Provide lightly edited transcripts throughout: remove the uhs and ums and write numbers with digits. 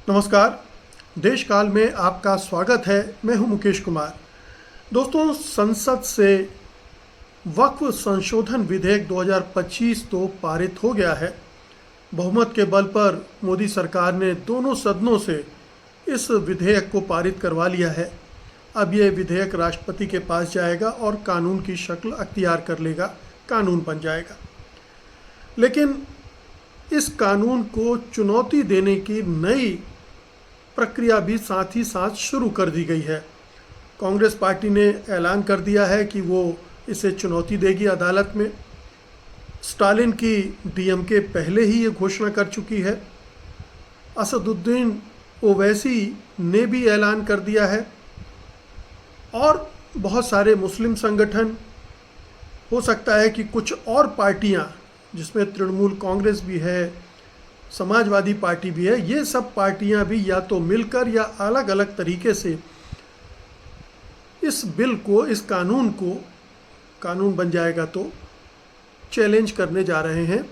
नमस्कार। देश काल में आपका स्वागत है। मैं हूं मुकेश कुमार। दोस्तों, संसद से वक्फ संशोधन विधेयक 2025 तो पारित हो गया है। बहुमत के बल पर मोदी सरकार ने दोनों सदनों से इस विधेयक को पारित करवा लिया है। अब यह विधेयक राष्ट्रपति के पास जाएगा और कानून की शक्ल अख्तियार कर लेगा, कानून बन जाएगा। लेकिन इस कानून को चुनौती देने की नई प्रक्रिया भी साथ ही साथ शुरू कर दी गई है। कांग्रेस पार्टी ने ऐलान कर दिया है कि वो इसे चुनौती देगी अदालत में। स्टालिन की डीएमके पहले ही ये घोषणा कर चुकी है। असदुद्दीन ओवैसी ने भी ऐलान कर दिया है और बहुत सारे मुस्लिम संगठन, हो सकता है कि कुछ और पार्टियां, जिसमें तृणमूल कांग्रेस भी है, समाजवादी पार्टी भी है, ये सब पार्टियां भी या तो मिलकर या अलग अलग तरीके से इस बिल को, इस कानून को, कानून बन जाएगा तो चैलेंज करने जा रहे हैं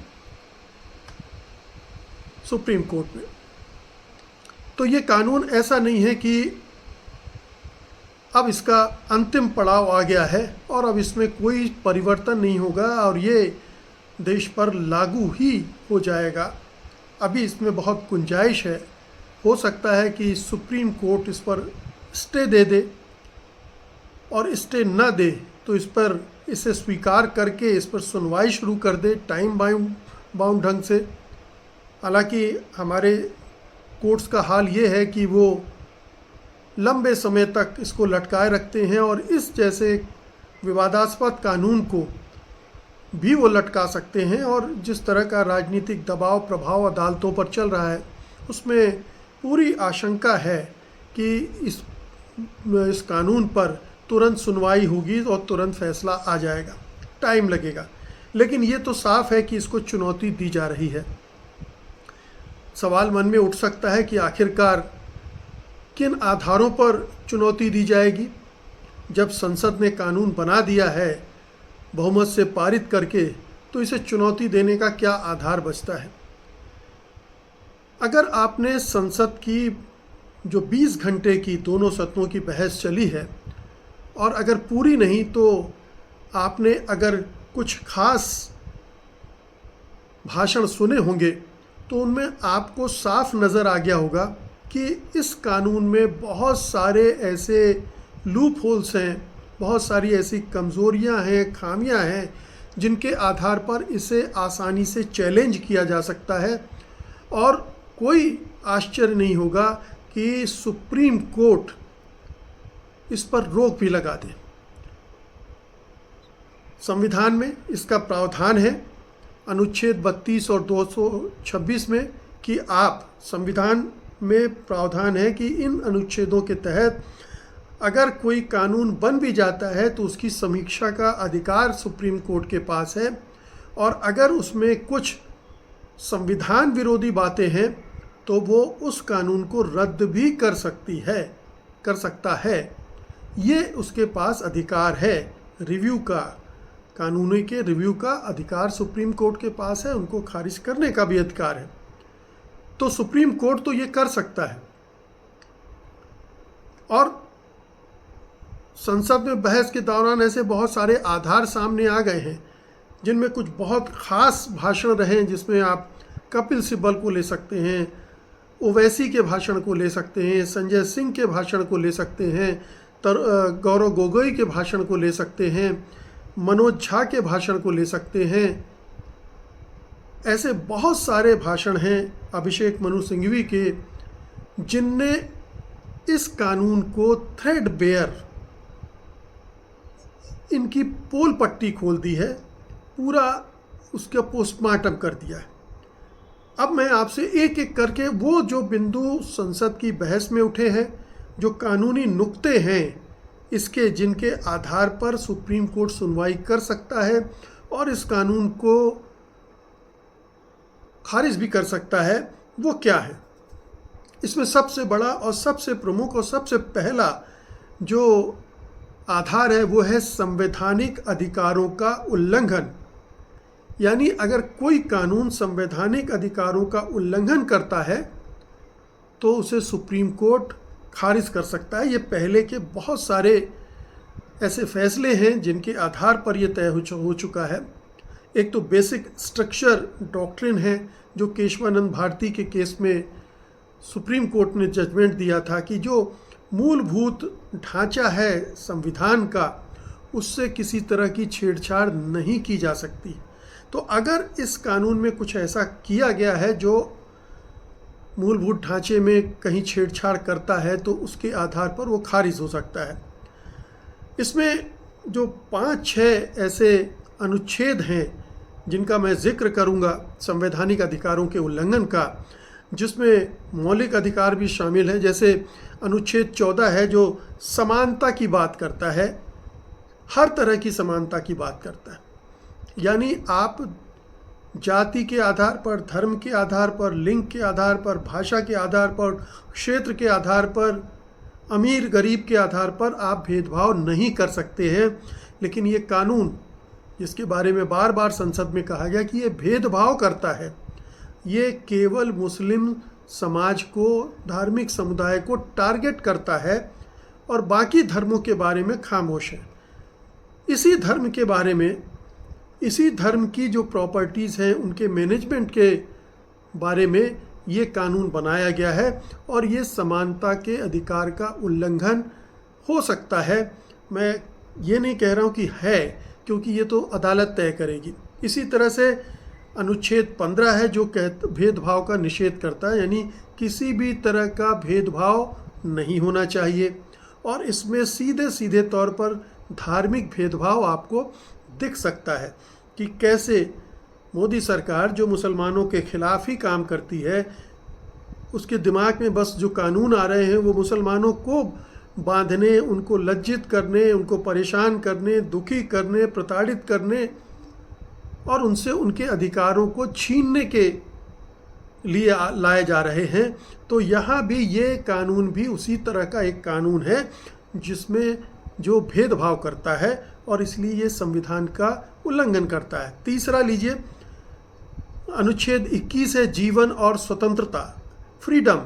सुप्रीम कोर्ट में। तो ये कानून ऐसा नहीं है कि अब इसका अंतिम पड़ाव आ गया है और अब इसमें कोई परिवर्तन नहीं होगा और ये देश पर लागू ही हो जाएगा। अभी इसमें बहुत गुंजाइश है। हो सकता है कि सुप्रीम कोर्ट इस पर स्टे दे दे और स्टे न दे तो इसे स्वीकार करके इस पर सुनवाई शुरू कर दे टाइम बाउंड ढंग से। हालांकि हमारे कोर्ट्स का हाल ये है कि वो लंबे समय तक इसको लटकाए रखते हैं और इस जैसे विवादास्पद कानून को भी वो लटका सकते हैं। और जिस तरह का राजनीतिक दबाव प्रभाव अदालतों पर चल रहा है, उसमें पूरी आशंका है कि इस कानून पर तुरंत सुनवाई होगी और तुरंत फैसला आ जाएगा। टाइम लगेगा, लेकिन ये तो साफ है कि इसको चुनौती दी जा रही है। सवाल मन में उठ सकता है कि आखिरकार किन आधारों पर चुनौती दी जाएगी। जब संसद ने कानून बना दिया है बहुमत से पारित करके, तो इसे चुनौती देने का क्या आधार बचता है। अगर आपने संसद की जो 20 घंटे की दोनों सदनों की बहस चली है और अगर पूरी नहीं तो आपने अगर कुछ खास भाषण सुने होंगे, तो उनमें आपको साफ नज़र आ गया होगा कि इस कानून में बहुत सारे ऐसे लूप होल्स हैं, बहुत सारी ऐसी कमज़ोरियां हैं, खामियां हैं, जिनके आधार पर इसे आसानी से चैलेंज किया जा सकता है। और कोई आश्चर्य नहीं होगा कि सुप्रीम कोर्ट इस पर रोक भी लगा दे। संविधान में इसका प्रावधान है, अनुच्छेद 32 और 226 में, कि आप, संविधान में प्रावधान है कि इन अनुच्छेदों के तहत अगर कोई कानून बन भी जाता है तो उसकी समीक्षा का अधिकार सुप्रीम कोर्ट के पास है और अगर उसमें कुछ संविधान विरोधी बातें हैं तो वो उस कानून को रद्द भी कर सकता है। ये उसके पास अधिकार है। रिव्यू का, कानूनों के रिव्यू का अधिकार सुप्रीम कोर्ट के पास है, उनको खारिज करने का भी अधिकार है। तो सुप्रीम कोर्ट तो ये कर सकता है। और संसद में बहस के दौरान ऐसे बहुत सारे आधार सामने आ गए हैं, जिनमें कुछ बहुत ख़ास भाषण रहे हैं, जिसमें आप कपिल सिब्बल को ले सकते हैं, ओवैसी के भाषण को ले सकते हैं, संजय सिंह के भाषण को ले सकते हैं, गौरव गोगोई के भाषण को ले सकते हैं, मनोज झा के भाषण को ले सकते हैं। ऐसे बहुत सारे भाषण हैं अभिषेक मनु सिंघवी के, जिनने इस कानून को थ्रेडबेयर, इनकी पोल पट्टी खोल दी है, पूरा उसका पोस्टमार्टम कर दिया है। अब मैं आपसे एक एक करके वो जो बिंदु संसद की बहस में उठे हैं, जो कानूनी नुक्ते हैं इसके, जिनके आधार पर सुप्रीम कोर्ट सुनवाई कर सकता है और इस कानून को खारिज भी कर सकता है, वो क्या है। इसमें सबसे बड़ा और सबसे प्रमुख और सबसे पहला जो आधार है वो है संवैधानिक अधिकारों का उल्लंघन। यानी अगर कोई कानून संवैधानिक अधिकारों का उल्लंघन करता है तो उसे सुप्रीम कोर्ट खारिज कर सकता है। ये पहले के बहुत सारे ऐसे फैसले हैं जिनके आधार पर यह तय हो चुका है। एक तो बेसिक स्ट्रक्चर डॉक्ट्रिन है, जो केशवानंद भारती के केस में सुप्रीम कोर्ट ने जजमेंट दिया था कि जो मूलभूत ढांचा है संविधान का, उससे किसी तरह की छेड़छाड़ नहीं की जा सकती। तो अगर इस कानून में कुछ ऐसा किया गया है जो मूलभूत ढांचे में कहीं छेड़छाड़ करता है, तो उसके आधार पर वो खारिज हो सकता है। इसमें जो 5-6 ऐसे अनुच्छेद हैं जिनका मैं जिक्र करूंगा संवैधानिक अधिकारों के उल्लंघन का, जिसमें मौलिक अधिकार भी शामिल है। जैसे अनुच्छेद 14 है जो समानता की बात करता है, हर तरह की समानता की बात करता है। यानी आप जाति के आधार पर, धर्म के आधार पर, लिंग के आधार पर, भाषा के आधार पर, क्षेत्र के आधार पर, अमीर गरीब के आधार पर आप भेदभाव नहीं कर सकते हैं। लेकिन ये कानून, जिसके बारे में बार बार संसद में कहा गया कि ये भेदभाव करता है, ये केवल मुस्लिम समाज को, धार्मिक समुदाय को टारगेट करता है और बाकी धर्मों के बारे में खामोश है। इसी धर्म के बारे में, इसी धर्म की जो प्रॉपर्टीज़ हैं उनके मैनेजमेंट के बारे में ये कानून बनाया गया है और ये समानता के अधिकार का उल्लंघन हो सकता है। मैं ये नहीं कह रहा हूँ कि है, क्योंकि ये तो अदालत तय करेगी। इसी तरह से अनुच्छेद 15 है जो भेदभाव का निषेध करता है, यानी किसी भी तरह का भेदभाव नहीं होना चाहिए। और इसमें सीधे सीधे तौर पर धार्मिक भेदभाव आपको दिख सकता है कि कैसे मोदी सरकार, जो मुसलमानों के खिलाफ ही काम करती है, उसके दिमाग में बस जो कानून आ रहे हैं वो मुसलमानों को बांधने, उनको लज्जित करने, उनको परेशान करने, दुखी करने, प्रताड़ित करने और उनसे उनके अधिकारों को छीनने के लिए लाए जा रहे हैं। तो यहाँ भी ये कानून भी उसी तरह का एक कानून है जिसमें जो भेदभाव करता है और इसलिए ये संविधान का उल्लंघन करता है। तीसरा लीजिए, अनुच्छेद 21 है जीवन और स्वतंत्रता, फ्रीडम।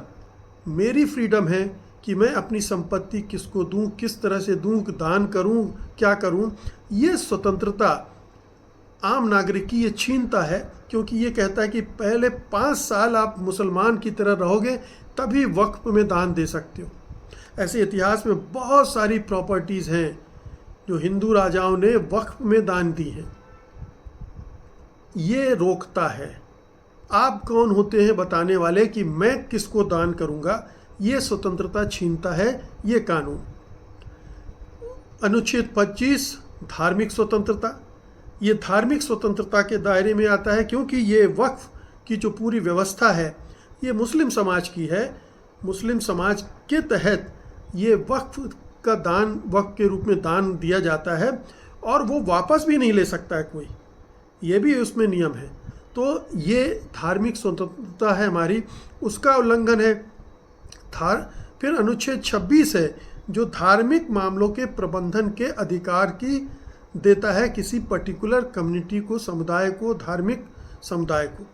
मेरी फ्रीडम है कि मैं अपनी संपत्ति किसको दूं, किस तरह से दूं, दान करूं, क्या करूं। ये स्वतंत्रता आम नागरिक की ये छीनता है, क्योंकि ये कहता है कि पहले 5 साल आप मुसलमान की तरह रहोगे तभी वक्फ में दान दे सकते हो। ऐसे इतिहास में बहुत सारी प्रॉपर्टीज़ हैं जो हिंदू राजाओं ने वक्फ में दान दी हैं। ये रोकता है। आप कौन होते हैं बताने वाले कि मैं किसको दान करूंगा? ये स्वतंत्रता छीनता है ये कानून। अनुच्छेद 25 धार्मिक स्वतंत्रता, ये धार्मिक स्वतंत्रता के दायरे में आता है, क्योंकि ये वक्फ की जो पूरी व्यवस्था है ये मुस्लिम समाज की है। मुस्लिम समाज के तहत ये वक्फ का दान, वक्फ के रूप में दान दिया जाता है और वो वापस भी नहीं ले सकता है कोई, ये भी उसमें नियम है। तो ये धार्मिक स्वतंत्रता है हमारी, उसका उल्लंघन है। फिर अनुच्छेद 26 है जो धार्मिक मामलों के प्रबंधन के अधिकार की देता है किसी पर्टिकुलर कम्युनिटी को, समुदाय को, धार्मिक समुदाय को।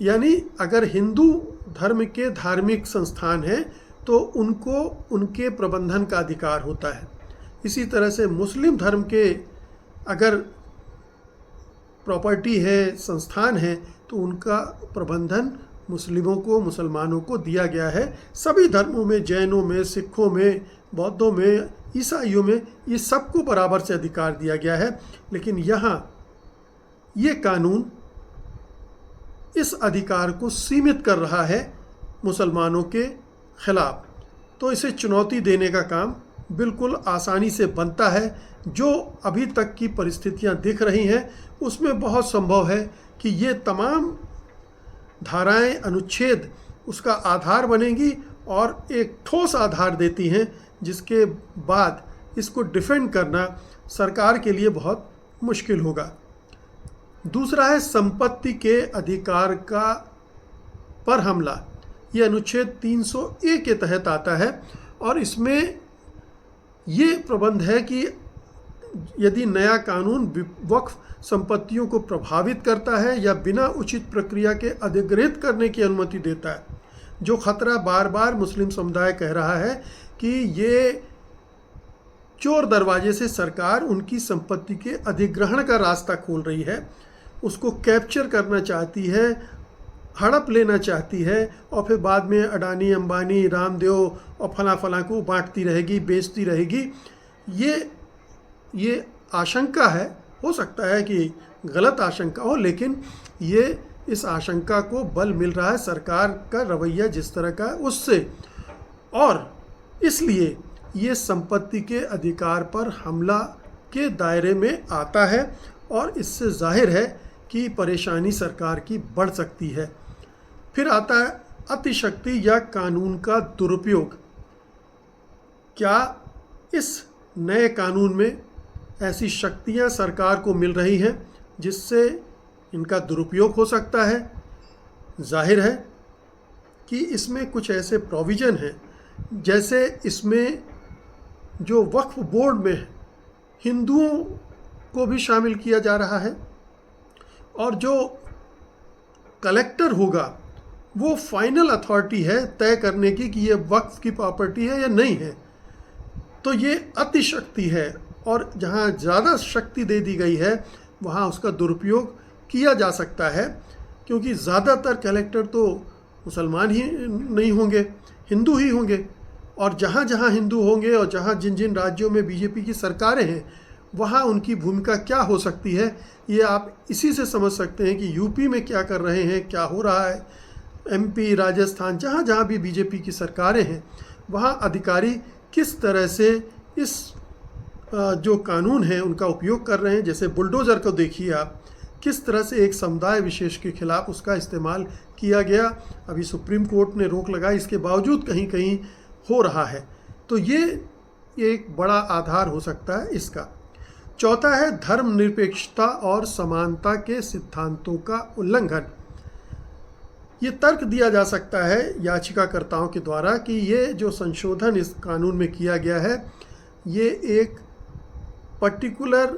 यानी अगर हिंदू धर्म के धार्मिक संस्थान हैं तो उनको उनके प्रबंधन का अधिकार होता है। इसी तरह से मुस्लिम धर्म के अगर प्रॉपर्टी है, संस्थान है, तो उनका प्रबंधन मुस्लिमों को, मुसलमानों को दिया गया है। सभी धर्मों में, जैनों में, सिखों में, बौद्धों में, ईसाइयों में, ये सबको बराबर से अधिकार दिया गया है। लेकिन यहाँ ये कानून इस अधिकार को सीमित कर रहा है मुसलमानों के खिलाफ। तो इसे चुनौती देने का काम बिल्कुल आसानी से बनता है। जो अभी तक की परिस्थितियां दिख रही हैं उसमें बहुत संभव है कि ये तमाम धाराएं, अनुच्छेद उसका आधार बनेंगी और एक ठोस आधार देती हैं, जिसके बाद इसको डिफेंड करना सरकार के लिए बहुत मुश्किल होगा। दूसरा है संपत्ति के अधिकार का पर हमला। ये अनुच्छेद 301 के तहत आता है और इसमें ये प्रबंध है कि यदि नया कानून वक्फ संपत्तियों को प्रभावित करता है या बिना उचित प्रक्रिया के अधिग्रहित करने की अनुमति देता है, जो खतरा बार बार मुस्लिम समुदाय कह रहा है कि ये चोर दरवाजे से सरकार उनकी संपत्ति के अधिग्रहण का रास्ता खोल रही है, उसको कैप्चर करना चाहती है, हड़प लेना चाहती है और फिर बाद में अडानी, अंबानी, रामदेव और फला फला को बांटती रहेगी, बेचती रहेगी। ये आशंका है, हो सकता है कि गलत आशंका हो, लेकिन ये इस आशंका को बल मिल रहा है सरकार का रवैया जिस तरह का है उससे, और इसलिए ये संपत्ति के अधिकार पर हमला के दायरे में आता है और इससे जाहिर है कि परेशानी सरकार की बढ़ सकती है। फिर आता है अतिशक्ति या कानून का दुरुपयोग। क्या इस नए कानून में ऐसी शक्तियां सरकार को मिल रही हैं जिससे इनका दुरुपयोग हो सकता है? जाहिर है कि इसमें कुछ ऐसे प्रोविज़न हैं, जैसे इसमें जो वक्फ बोर्ड में हिंदुओं को भी शामिल किया जा रहा है और जो कलेक्टर होगा वो फाइनल अथॉरिटी है तय करने की कि ये वक्फ की प्रॉपर्टी है या नहीं है। तो ये अतिशक्ति है और जहाँ ज़्यादा शक्ति दे दी गई है वहाँ उसका दुरुपयोग किया जा सकता है, क्योंकि ज़्यादातर कलेक्टर तो मुसलमान ही नहीं होंगे, हिंदू ही होंगे, और जहाँ जहाँ हिंदू होंगे और जहाँ जिन जिन राज्यों में बीजेपी की सरकारें हैं वहाँ उनकी भूमिका क्या हो सकती है, ये आप इसी से समझ सकते हैं कि यूपी में क्या कर रहे हैं, क्या हो रहा है, एमपी, राजस्थान, जहाँ जहाँ भी बीजेपी की सरकारें हैं वहाँ अधिकारी किस तरह से इस जो कानून है उनका उपयोग कर रहे हैं। जैसे बुलडोज़र को देखिए आप, किस तरह से एक समुदाय विशेष के खिलाफ उसका इस्तेमाल किया गया। अभी सुप्रीम कोर्ट ने रोक लगाई, इसके बावजूद कहीं कहीं हो रहा है। तो ये एक बड़ा आधार हो सकता है इसका। चौथा है धर्मनिरपेक्षता और समानता के सिद्धांतों का उल्लंघन। ये तर्क दिया जा सकता है याचिकाकर्ताओं के द्वारा कि ये जो संशोधन इस कानून में किया गया है ये एक पर्टिकुलर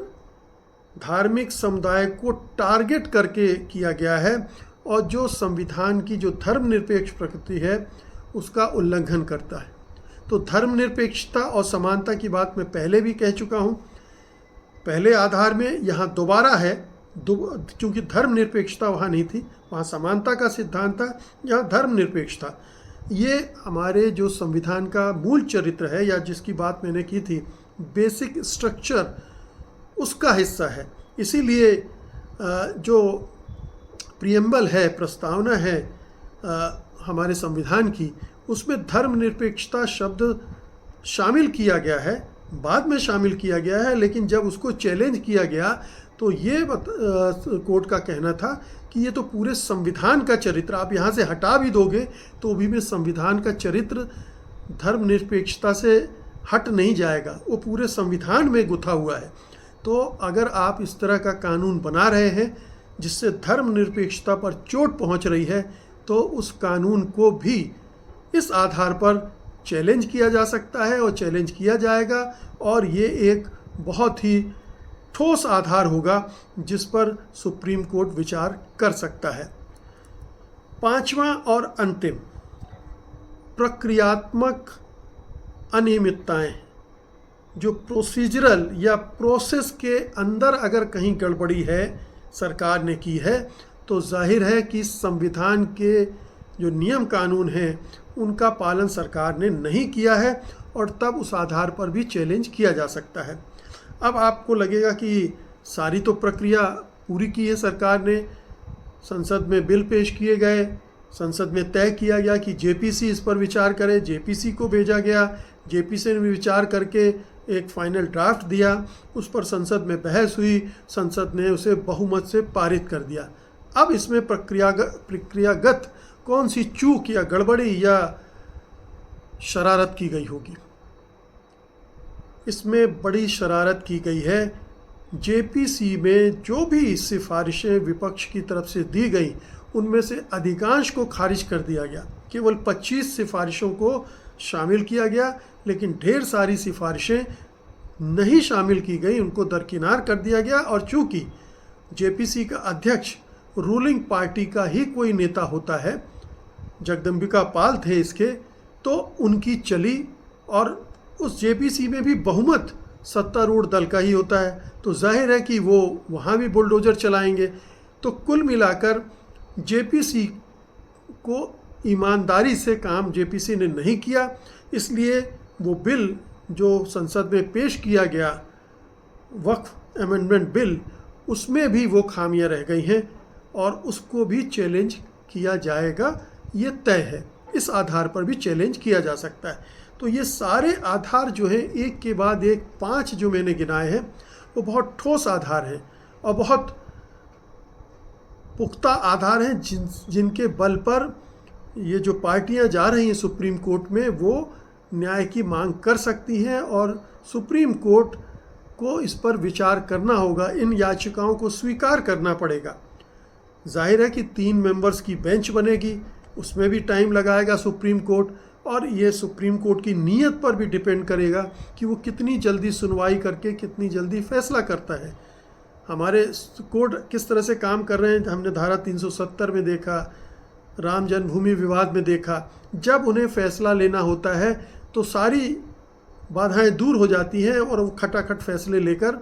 धार्मिक समुदाय को टारगेट करके किया गया है और जो संविधान की जो धर्मनिरपेक्ष प्रकृति है उसका उल्लंघन करता है। तो धर्मनिरपेक्षता और समानता की बात मैं पहले भी कह चुका हूँ, पहले आधार में यहाँ दोबारा है, क्योंकि धर्मनिरपेक्षता वहाँ नहीं थी, वहाँ समानता का सिद्धांत था, यहाँ धर्मनिरपेक्षता। ये हमारे जो संविधान का मूल चरित्र है या जिसकी बात मैंने की थी, बेसिक स्ट्रक्चर, उसका हिस्सा है। इसीलिए जो प्रियम्बल है, प्रस्तावना है हमारे संविधान की, उसमें धर्मनिरपेक्षता शब्द शामिल किया गया है, बाद में शामिल किया गया है, लेकिन जब उसको चैलेंज किया गया तो ये कोर्ट का कहना था कि ये तो पूरे संविधान का चरित्र, आप यहाँ से हटा भी दोगे तो भी में संविधान का चरित्र धर्मनिरपेक्षता से हट नहीं जाएगा, वो पूरे संविधान में गुथा हुआ है। तो अगर आप इस तरह का कानून बना रहे हैं जिससे धर्मनिरपेक्षता पर चोट पहुँच रही है तो उस कानून को भी इस आधार पर चैलेंज किया जा सकता है और चैलेंज किया जाएगा, और ये एक बहुत ही ठोस आधार होगा जिस पर सुप्रीम कोर्ट विचार कर सकता है। पांचवा और अंतिम, प्रक्रियात्मक अनियमितताएं, जो प्रोसीजरल या प्रोसेस के अंदर अगर कहीं गड़बड़ी है सरकार ने की है तो जाहिर है कि संविधान के जो नियम कानून हैं उनका पालन सरकार ने नहीं किया है और तब उस आधार पर भी चैलेंज किया जा सकता है। अब आपको लगेगा कि सारी तो प्रक्रिया पूरी की है सरकार ने, संसद में बिल पेश किए गए, संसद में तय किया गया कि जेपीसी इस पर विचार करे, जेपीसी को भेजा गया, जेपीसी ने विचार करके एक फाइनल ड्राफ्ट दिया, उस पर संसद में बहस हुई, संसद ने उसे बहुमत से पारित कर दिया। अब इसमें प्रक्रियागत कौन सी चूक या गड़बड़ी या शरारत की गई होगी? इसमें बड़ी शरारत की गई है। जेपीसी में जो भी सिफारिशें विपक्ष की तरफ से दी गई उनमें से अधिकांश को खारिज कर दिया गया, केवल 25 सिफारिशों को शामिल किया गया, लेकिन ढेर सारी सिफारिशें नहीं शामिल की गई, उनको दरकिनार कर दिया गया। और चूँकि जेपीसी का अध्यक्ष रूलिंग पार्टी का ही कोई नेता होता है जगदम्बिका पाल थे इसके, तो उनकी चली, और उस जेपीसी में भी बहुमत सत्तारूढ़ दल का ही होता है, तो जाहिर है कि वो वहाँ भी बुलडोजर चलाएंगे। तो कुल मिलाकर जेपीसी को ईमानदारी से काम जेपीसी ने नहीं किया, इसलिए वो बिल जो संसद में पेश किया गया, वक्फ अमेंडमेंट बिल, उसमें भी वो खामियां रह गई हैं और उसको भी चैलेंज किया जाएगा, ये तय है। इस आधार पर भी चैलेंज किया जा सकता है। तो ये सारे आधार जो हैं, एक के बाद एक 5 जो मैंने गिनाए हैं, वो बहुत ठोस आधार हैं और बहुत पुख्ता आधार हैं, जिनके बल पर ये जो पार्टियां जा रही हैं सुप्रीम कोर्ट में, वो न्याय की मांग कर सकती हैं और सुप्रीम कोर्ट को इस पर विचार करना होगा, इन याचिकाओं को स्वीकार करना पड़ेगा। जाहिर है कि 3 मेंबर्स की बेंच बनेगी, उसमें भी टाइम लगाएगा सुप्रीम कोर्ट, और ये सुप्रीम कोर्ट की नीयत पर भी डिपेंड करेगा कि वो कितनी जल्दी सुनवाई करके कितनी जल्दी फैसला करता है। हमारे कोर्ट किस तरह से काम कर रहे हैं, हमने धारा 370 में देखा, राम जन्मभूमि विवाद में देखा। जब उन्हें फैसला लेना होता है तो सारी बाधाएं दूर हो जाती हैं और वो खटाखट फैसले लेकर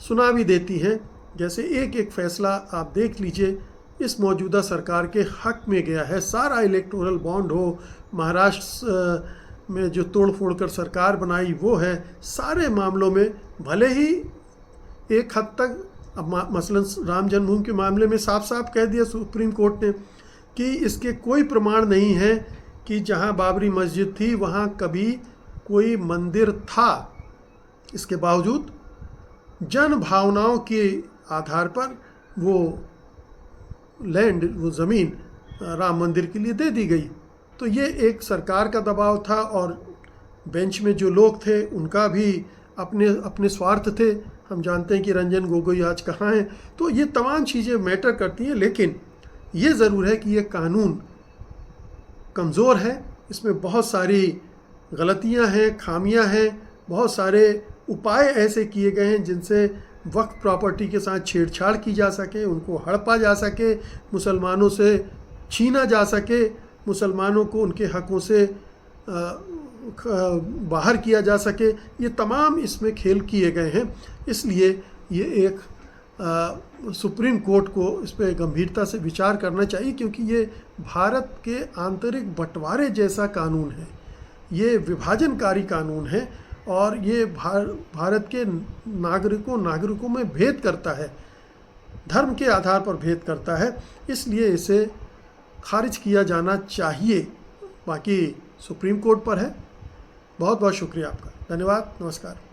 सुना भी देती हैं। जैसे एक एक फैसला आप देख लीजिए, इस मौजूदा सरकार के हक में गया है। सारा इलेक्टोरल बॉन्ड हो, महाराष्ट्र में जो तोड़ फोड़ कर सरकार बनाई वो है, सारे मामलों में भले ही एक हद तक, अब मसलन राम जन्मभूमि के मामले में साफ साफ कह दिया सुप्रीम कोर्ट ने कि इसके कोई प्रमाण नहीं है कि जहां बाबरी मस्जिद थी वहां कभी कोई मंदिर था। इसके बावजूद जन भावनाओं के आधार पर वो लैंड, वो ज़मीन राम मंदिर के लिए दे दी गई। तो ये एक सरकार का दबाव था और बेंच में जो लोग थे उनका भी अपने अपने स्वार्थ थे। हम जानते हैं कि रंजन गोगोई आज कहाँ हैं। तो ये तमाम चीज़ें मैटर करती हैं, लेकिन ये ज़रूर है कि ये कानून कमज़ोर है, इसमें बहुत सारी गलतियां हैं, खामियां हैं, बहुत सारे उपाय ऐसे किए गए हैं जिनसे वक्फ प्रॉपर्टी के साथ छेड़छाड़ की जा सके, उनको हड़पा जा सके, मुसलमानों से छीना जा सके, मुसलमानों को उनके हकों से बाहर किया जा सके। ये तमाम इसमें खेल किए गए हैं। इसलिए ये एक सुप्रीम कोर्ट को इस पर गंभीरता से विचार करना चाहिए, क्योंकि ये भारत के आंतरिक बंटवारे जैसा कानून है, ये विभाजनकारी कानून है और ये भारत के नागरिकों में भेद करता है, धर्म के आधार पर भेद करता है। इसलिए इसे खारिज किया जाना चाहिए। बाकी सुप्रीम कोर्ट पर है। बहुत बहुत शुक्रिया आपका, धन्यवाद, नमस्कार।